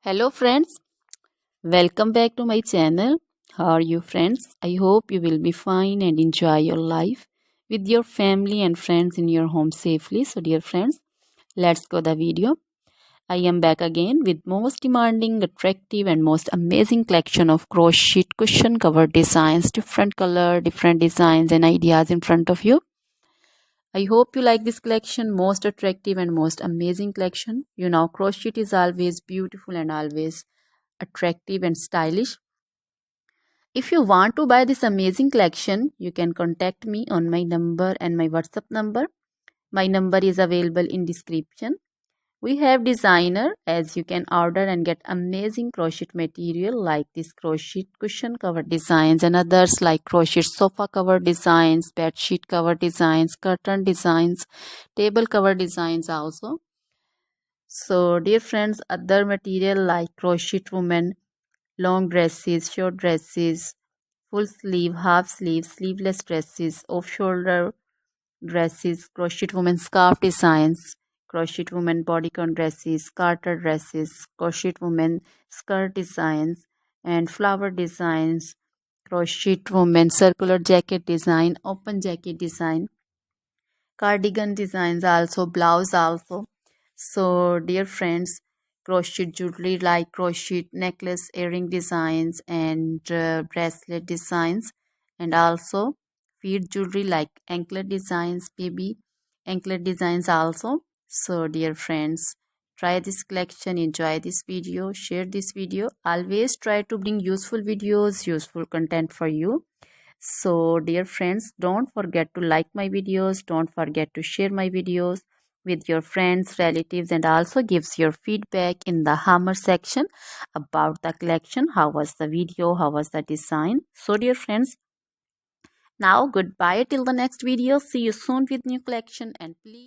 Hello friends, welcome back to my channel. How are you friends? I hope you will be fine and enjoy your life with your family and friends in your home safely. So dear friends, let's go the video. I am back again with most demanding, attractive and most amazing collection of crochet cushion cover designs, different color, different designs and ideas in front of you. I hope you like this collection, most attractive and most amazing collection. You know, crochet is always beautiful and always attractive and stylish. If you want to buy this amazing collection, you can contact me on my number and my WhatsApp number. My number is available in description. We have designer as you can order and get amazing crochet material like this crochet cushion cover designs and others like crochet sofa cover designs, bed sheet cover designs, curtain designs, table cover designs also. So dear friends, other material like crochet women, long dresses, short dresses, full sleeve, half sleeve, sleeveless dresses, off shoulder dresses, crochet women scarf designs, crochet women bodycon dresses, garter dresses, crochet women skirt designs, and flower designs, crochet women circular jacket design, open jacket design, cardigan designs also, blouse also. So dear friends, crochet jewelry like crochet necklace, earring designs and bracelet designs, and also feet jewelry like anklet designs, baby anklet designs also. So dear friends, try this collection, enjoy this video, share this video. Always try to bring useful videos, useful content for you. So dear friends, don't forget to like my videos, don't forget to share my videos with your friends, relatives, and also gives your feedback in the hammer section about the collection. How was the video? How was the design? So dear friends, now goodbye till the next video. See you soon with new collection, and please